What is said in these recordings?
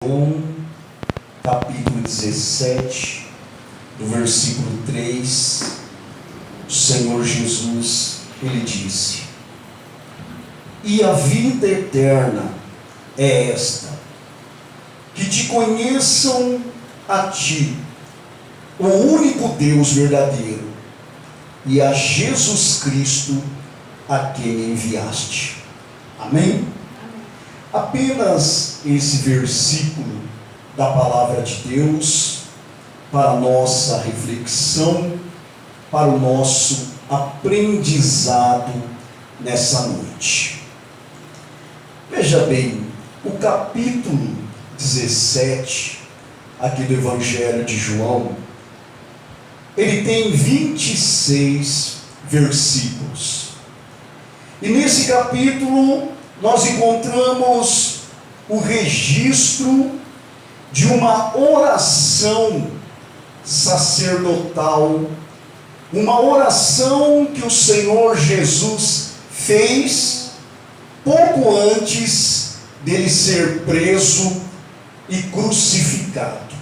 João, capítulo 17, do versículo 3, o Senhor Jesus, ele disse: "E a vida eterna é esta, que te conheçam a ti, o único Deus verdadeiro, e a Jesus Cristo, a quem enviaste." Amém? Apenas esse versículo da palavra de Deus para a nossa reflexão, para o nosso aprendizado nessa noite. Veja bem, o capítulo 17 aqui do Evangelho de João, ele tem 26 versículos. E nesse capítulo nós encontramos o registro de uma oração sacerdotal, uma oração que o Senhor Jesus fez pouco antes dele ser preso e crucificado.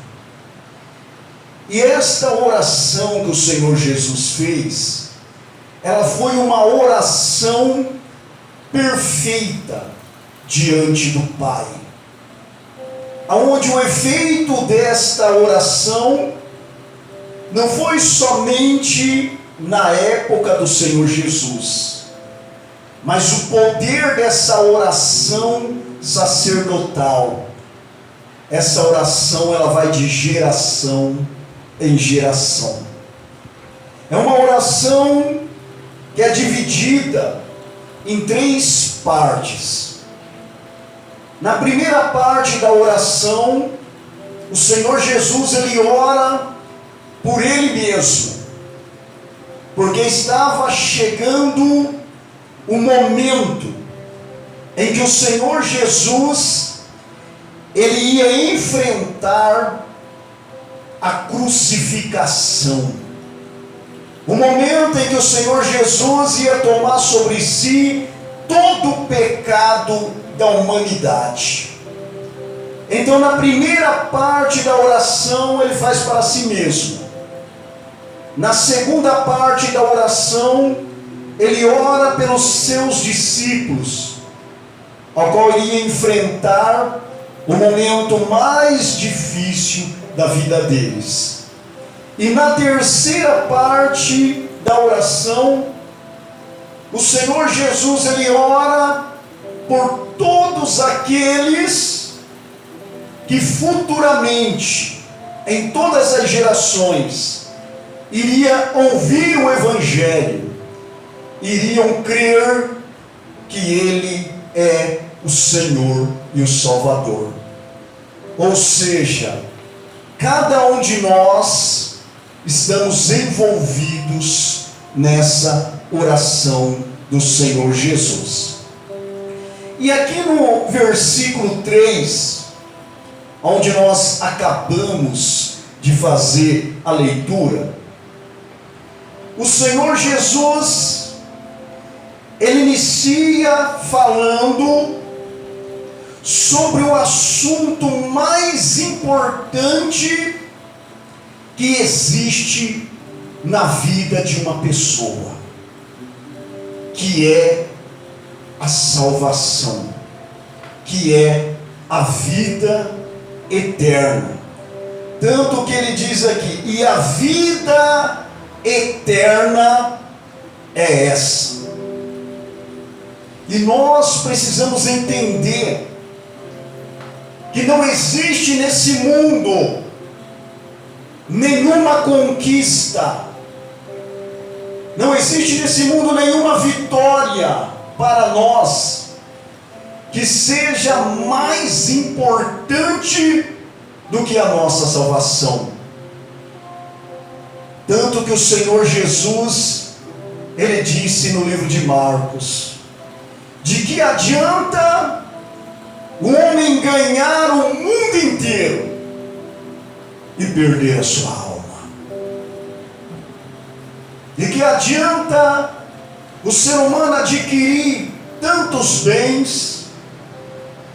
E esta oração que o Senhor Jesus fez, ela foi uma oração perfeita diante do Pai, aonde o efeito desta oração não foi somente na época do Senhor Jesus, mas o poder dessa oração sacerdotal, essa oração ela vai de geração em geração. É uma oração que é dividida em 3 partes. Na primeira parte da oração, o Senhor Jesus ele ora por Ele mesmo, porque estava chegando o momento em que o Senhor Jesus ele ia enfrentar a crucificação. O momento em que o Senhor Jesus ia tomar sobre si todo o pecado da humanidade. Então, na primeira parte da oração, ele faz para si mesmo. Na segunda parte da oração, ele ora pelos seus discípulos, ao qual ele ia enfrentar o momento mais difícil da vida deles. E na terceira parte da oração, o Senhor Jesus ele ora por todos aqueles que futuramente, em todas as gerações, iriam ouvir o Evangelho, iriam crer que Ele é o Senhor e o Salvador. Ou seja, cada um de nós estamos envolvidos nessa oração do Senhor Jesus. E aqui no versículo 3, onde nós acabamos de fazer a leitura, o Senhor Jesus, ele inicia falando sobre o assunto mais importante que existe na vida de uma pessoa, que é a salvação, que é a vida eterna. Tanto que ele diz aqui: e a vida eterna é essa. E nós precisamos entender que não existe nesse mundo nenhuma conquista, não existe nesse mundo nenhuma vitória para nós que seja mais importante do que a nossa salvação. Tanto que o Senhor Jesus, ele disse no livro de Marcos: de que adianta o homem ganhar o mundo inteiro e perder a sua alma? De que adianta o ser humano adquirir tantos bens,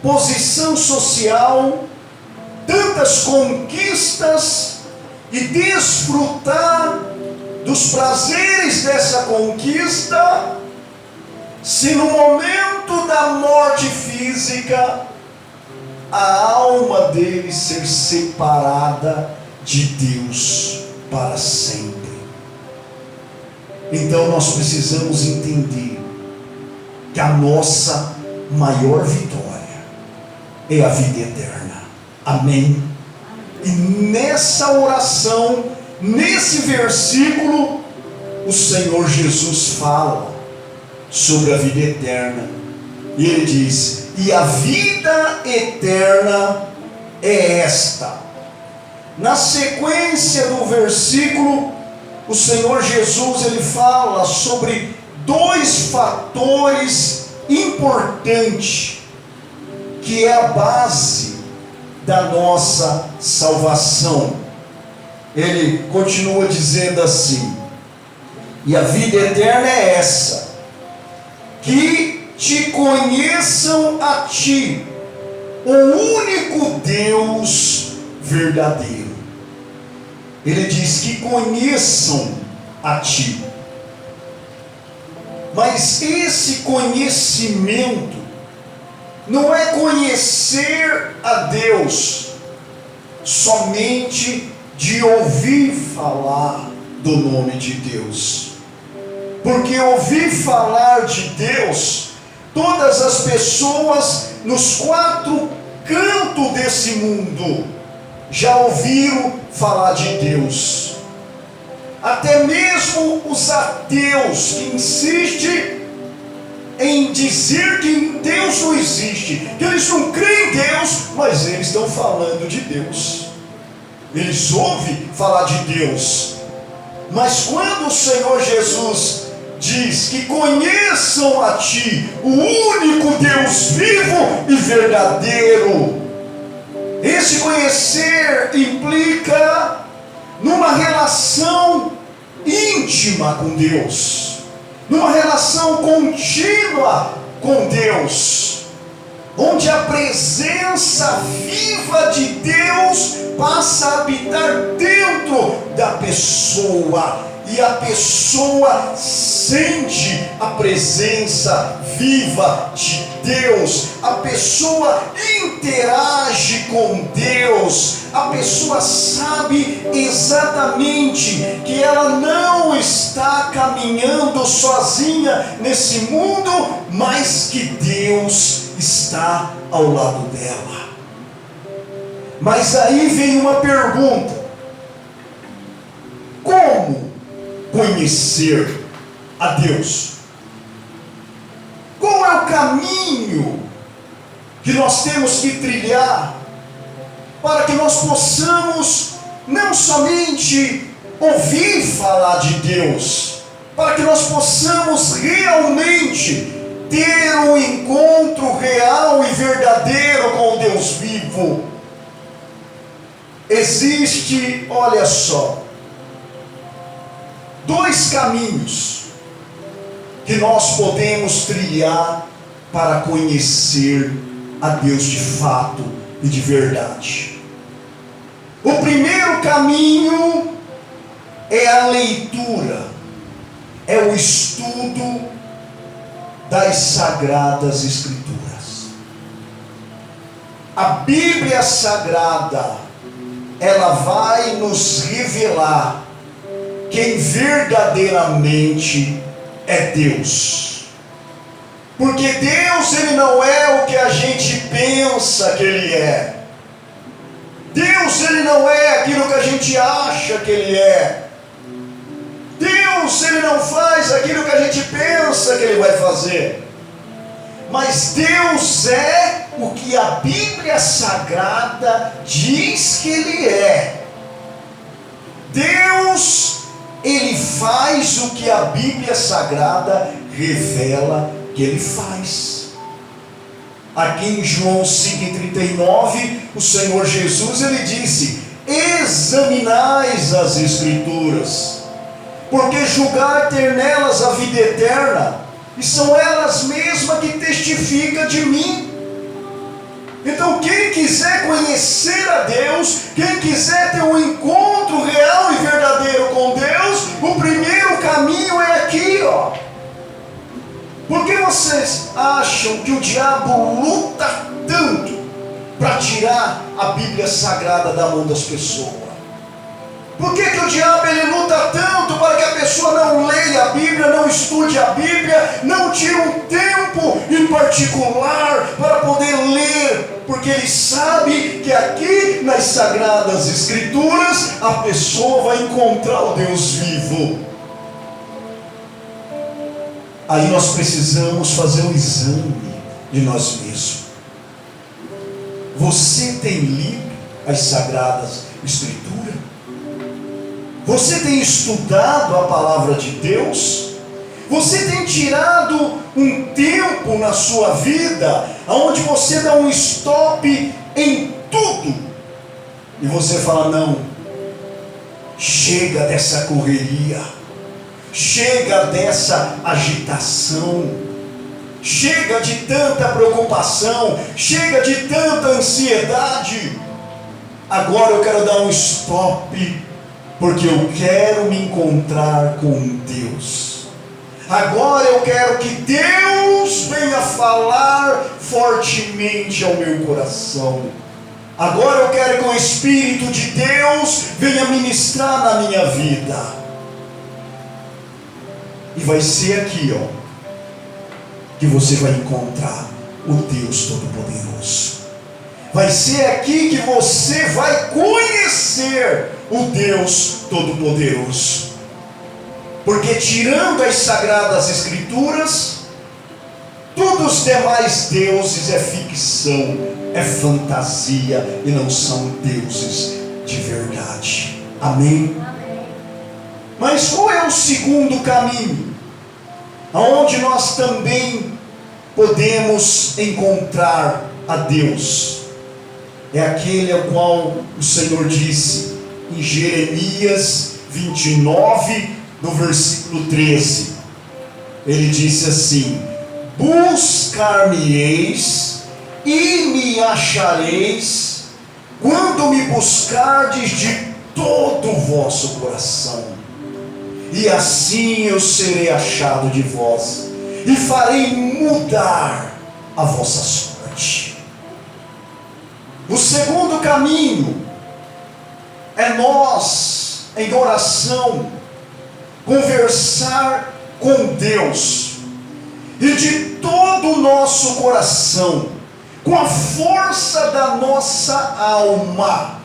posição social, muitas conquistas e desfrutar dos prazeres dessa conquista, se no momento da morte física a alma dele ser separada de Deus para sempre? Então nós precisamos entender que a nossa maior vitória é a vida eterna. Amém? E nessa oração, nesse versículo, o Senhor Jesus fala sobre a vida eterna. E ele diz: e a vida eterna é esta. Na sequência do versículo, o Senhor Jesus ele fala sobre dois fatores importantes, que é a base da nossa salvação. Ele continua dizendo assim: e a vida eterna é essa, que te conheçam a ti, o único Deus verdadeiro. Ele diz que conheçam a ti. Mas esse conhecimento não é conhecer a Deus somente de ouvir falar do nome de Deus. Porque ouvir falar de Deus, todas as pessoas nos quatro cantos desse mundo já ouviram falar de Deus. Até mesmo os ateus que insistem em dizer que Deus não existe, que eles não creem em Deus, mas eles estão falando de Deus. Eles ouvem falar de Deus. Mas quando o Senhor Jesus diz que conheçam a ti, o único Deus vivo e verdadeiro, esse conhecer implica numa relação íntima com Deus, numa relação contínua com Deus, onde a presença viva de Deus passa a habitar dentro da pessoa, e a pessoa sente a presença viva de Deus, a pessoa interage com Deus, a pessoa sabe exatamente que ela não está caminhando sozinha nesse mundo, mas que Deus está ao lado dela. Mas aí vem uma pergunta: como conhecer a Deus? Qual é o caminho que nós temos que trilhar para que nós possamos não somente ouvir falar de Deus, para que nós possamos realmente ter um encontro real e verdadeiro com o Deus vivo? Existe, olha só, dois caminhos que nós podemos trilhar para conhecer a Deus de fato e de verdade. O primeiro caminho é a leitura, é o estudo das Sagradas Escrituras. A Bíblia Sagrada, ela vai nos revelar quem verdadeiramente é Deus. Porque Deus, ele não é o que a gente pensa que ele é. Deus, ele não é aquilo que a gente acha que ele é. Deus, ele não faz aquilo que a gente pensa que ele vai fazer. Mas Deus é o que a Bíblia Sagrada diz que ele é. Deus, ele faz o que a Bíblia Sagrada revela que ele faz. Aqui em João 5,39, o Senhor Jesus, ele disse: examinais as Escrituras, porque julgar ter nelas a vida eterna, e são elas mesmas que testificam de mim. Então quem quiser conhecer a Deus, Deus, quem quiser ter um encontro real e verdadeiro com Deus, o primeiro caminho é aqui, ó. Por que vocês acham que o diabo luta tanto para tirar a Bíblia Sagrada da mão das pessoas? Por que o diabo ele luta tanto para que a pessoa não leia a Bíblia, não estude a Bíblia, não tire um tempo em particular para poder ler? Porque ele sabe que aqui nas Sagradas Escrituras a pessoa vai encontrar o Deus vivo. Aí nós precisamos fazer um exame de nós mesmos. Você tem lido as Sagradas Escrituras? Você tem estudado a palavra de Deus? Você tem tirado um tempo na sua vida onde você dá um stop em tudo e você fala: não, chega dessa correria, chega dessa agitação, chega de tanta preocupação, chega de tanta ansiedade. Agora eu quero dar um stop, porque eu quero me encontrar com Deus. Agora eu quero que Deus venha falar fortemente ao meu coração. Agora eu quero que o Espírito de Deus venha ministrar na minha vida. E vai ser aqui, ó, que você vai encontrar o Deus Todo-Poderoso. Vai ser aqui que você vai conhecer o Deus Todo-Poderoso. Porque tirando as Sagradas Escrituras, todos os demais deuses é ficção, é fantasia e não são deuses de verdade. Amém? Amém. Mas qual é o segundo caminho, aonde nós também podemos encontrar a Deus? É aquele ao qual o Senhor disse em Jeremias 29, no versículo 13. Ele disse assim: buscar-me-eis e me achareis, quando me buscardes de todo o vosso coração, e assim eu serei achado de vós, e farei mudar a vossa sorte. O segundo caminho é nós, em oração, conversar com Deus, e de todo o nosso coração, com a força da nossa alma,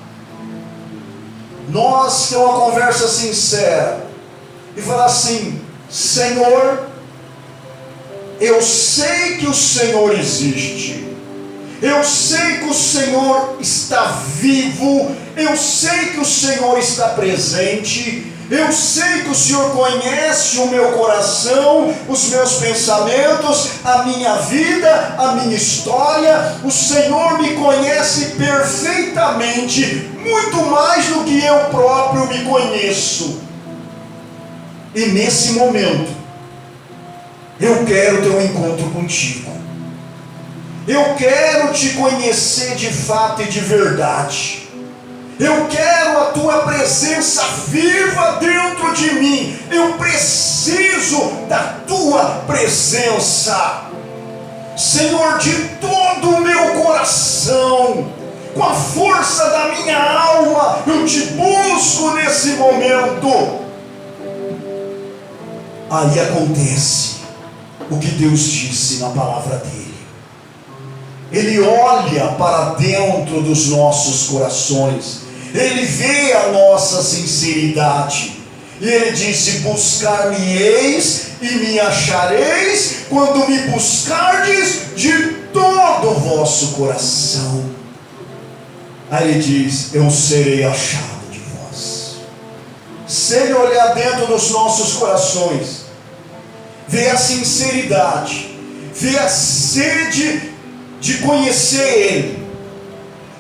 nós ter uma conversa sincera, e falar assim: Senhor, eu sei que o Senhor existe, eu sei que o Senhor está vivo, eu sei que o Senhor está presente, eu sei que o Senhor conhece o meu coração, os meus pensamentos, a minha vida, a minha história. O Senhor me conhece perfeitamente, muito mais do que eu próprio me conheço. E nesse momento, eu quero ter um encontro contigo. Eu quero te conhecer de fato e de verdade. Eu quero a tua presença viva dentro de mim. Eu preciso da tua presença, Senhor, de todo o meu coração, com a força da minha alma. Eu te busco nesse momento. Aí acontece o que Deus disse na palavra dele. Ele olha para dentro dos nossos corações, Ele vê a nossa sinceridade, e Ele disse: buscar-me-eis e me achareis, quando me buscardes de todo o vosso coração. Aí Ele diz: eu serei achado de vós. Se Ele olhar dentro dos nossos corações, vê a sinceridade, vê a sede de conhecer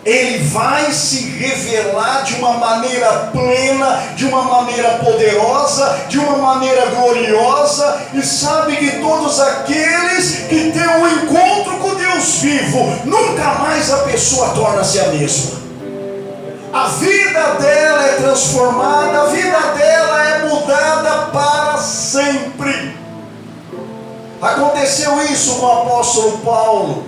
Ele vai se revelar de uma maneira plena, de uma maneira poderosa, de uma maneira gloriosa. E sabe que todos aqueles que têm um encontro com Deus vivo, nunca mais a pessoa torna-se a mesma. vida dela é transformada, a vida dela é mudada para sempre. Aconteceu isso com o apóstolo Paulo,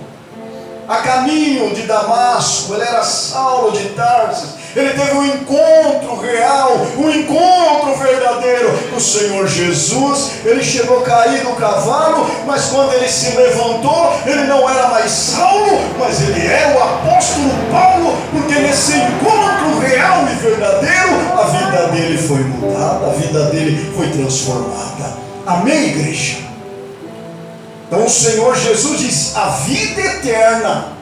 a caminho de Damasco. Ele era Saulo de Tarso. Ele teve um encontro real, um encontro verdadeiro com o Senhor Jesus. Ele chegou a cair do cavalo, mas quando ele se levantou, ele não era mais Saulo, mas ele é o apóstolo Paulo, porque nesse encontro real e verdadeiro, a vida dele foi mudada, a vida dele foi transformada. Amém, igreja? Então o Senhor Jesus diz: a vida eterna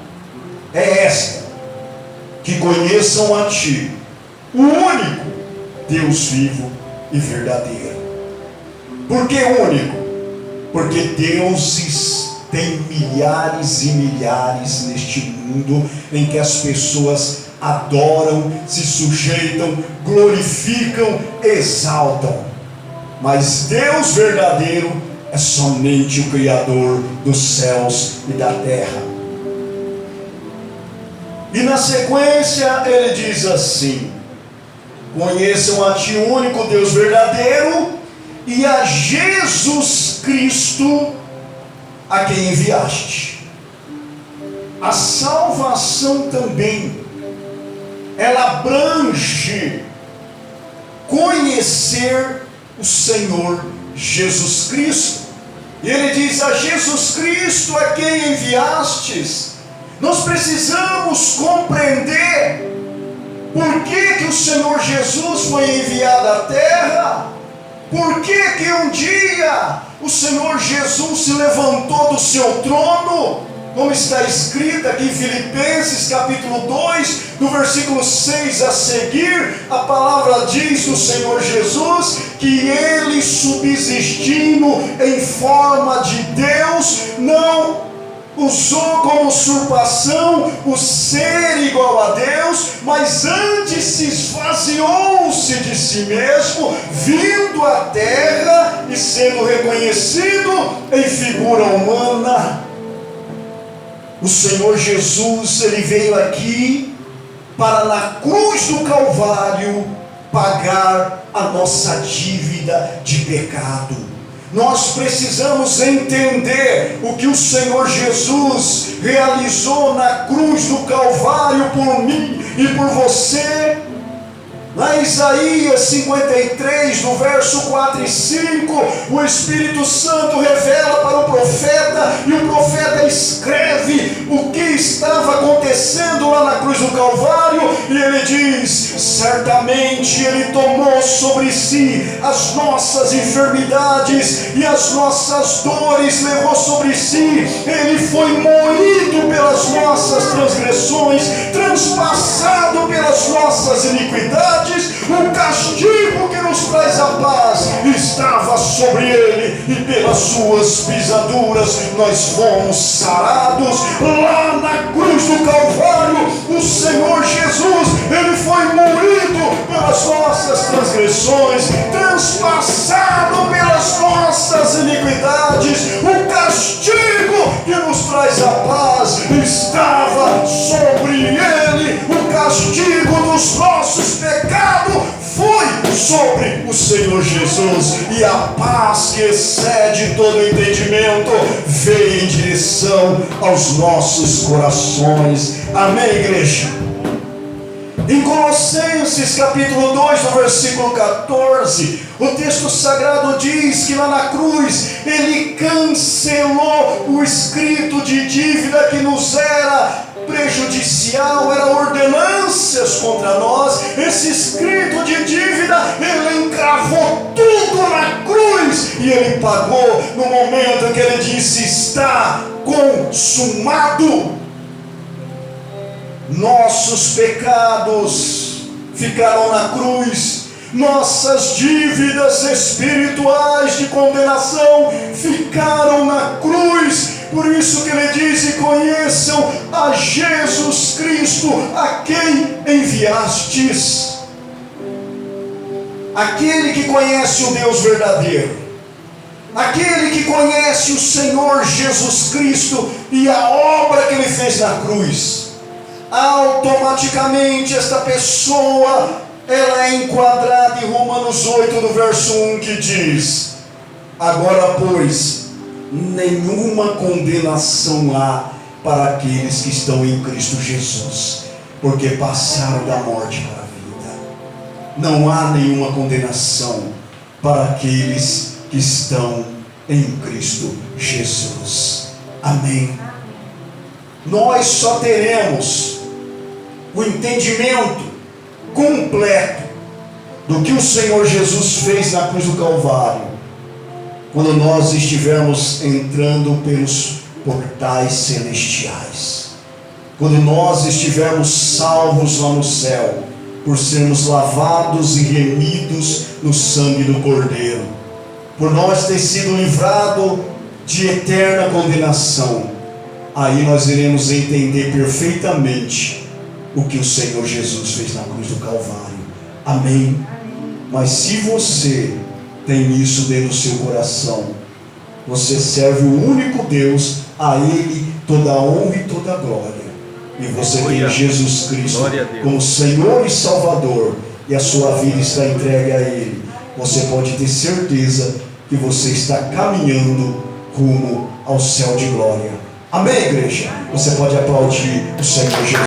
é esta, que conheçam a Ti, o único Deus vivo e verdadeiro. Por que único? Porque deuses tem milhares e milhares neste mundo, em que as pessoas adoram, se sujeitam, glorificam, exaltam. Mas Deus verdadeiro é somente o Criador dos céus e da terra. E na sequência ele diz assim: conheçam a Ti, o único Deus verdadeiro, e a Jesus Cristo, a quem enviaste. A salvação também, ela abrange conhecer o Senhor Jesus Cristo. E ele diz: a Jesus Cristo, a quem enviastes. Nós precisamos compreender por que o Senhor Jesus foi enviado à terra, por que um dia o Senhor Jesus se levantou do seu trono, como está escrito aqui em Filipenses capítulo 2, no versículo 6 a seguir. A palavra diz do Senhor Jesus que Ele, subsistindo em forma de Deus, não usou como usurpação o ser igual a Deus, mas antes se esvaziou-se de si mesmo, vindo à terra e sendo reconhecido em figura humana. O Senhor Jesus, Ele veio aqui para, na cruz do Calvário, pagar a nossa dívida de pecado. Nós precisamos entender o que o Senhor Jesus realizou na cruz do Calvário por mim e por você. Lá em Isaías 53, no verso 4 e 5, o Espírito Santo revela para o profeta, e o profeta escreve o que estava acontecendo lá na cruz do Calvário, e ele diz: certamente Ele tomou sobre si as nossas enfermidades e as nossas dores levou sobre si. Ele foi moído pelas nossas transgressões, transpassado pelas nossas iniquidades. O castigo que nos traz a paz estava sobre Ele, e pelas suas pisaduras nós fomos sarados. Lá na cruz do Calvário, o Senhor Jesus, Ele foi moído pelas nossas transgressões, transpassado pelas nossas iniquidades. O castigo que nos traz a paz estava sobre Ele. O castigo dos nossos pecados foi sobre o Senhor Jesus, e a paz que excede todo entendimento veio em direção aos nossos corações. Amém, igreja? Em Colossenses capítulo 2, no versículo 14, o texto sagrado diz que lá na cruz Ele cancelou o escrito de dívida que nos era prejudicial, eram ordenâncias contra nós. Esse escrito de dívida, Ele encravou tudo na cruz, e Ele pagou no momento que Ele disse: está consumado. Nossos pecados ficaram na cruz, nossas dívidas espirituais de condenação ficaram na cruz. Por isso que Ele diz: e conheçam a Jesus Cristo, a quem enviastes. Aquele que conhece o Deus verdadeiro, aquele que conhece o Senhor Jesus Cristo e a obra que Ele fez na cruz, automaticamente esta pessoa, ela é enquadrada em Romanos 8, no verso 1, que diz: agora, pois, nenhuma condenação há para aqueles que estão em Cristo Jesus, porque passaram da morte para a vida. Não há nenhuma condenação para aqueles que estão em Cristo Jesus. Amém. Nós só teremos o entendimento completo do que o Senhor Jesus fez na cruz do Calvário quando nós estivermos entrando pelos portais celestiais, quando nós estivermos salvos lá no céu, por sermos lavados e remidos no sangue do Cordeiro, por nós ter sido livrado de eterna condenação. Aí nós iremos entender perfeitamente o que o Senhor Jesus fez na cruz do Calvário. Amém? Mas se você tem isso dentro do seu coração, você serve o único Deus, a Ele toda a honra e toda a glória, e você tem Jesus Cristo como Senhor e Salvador, e a sua vida está entregue a Ele, você pode ter certeza que você está caminhando rumo ao céu de glória. Amém, igreja? Você pode aplaudir o Senhor Jesus.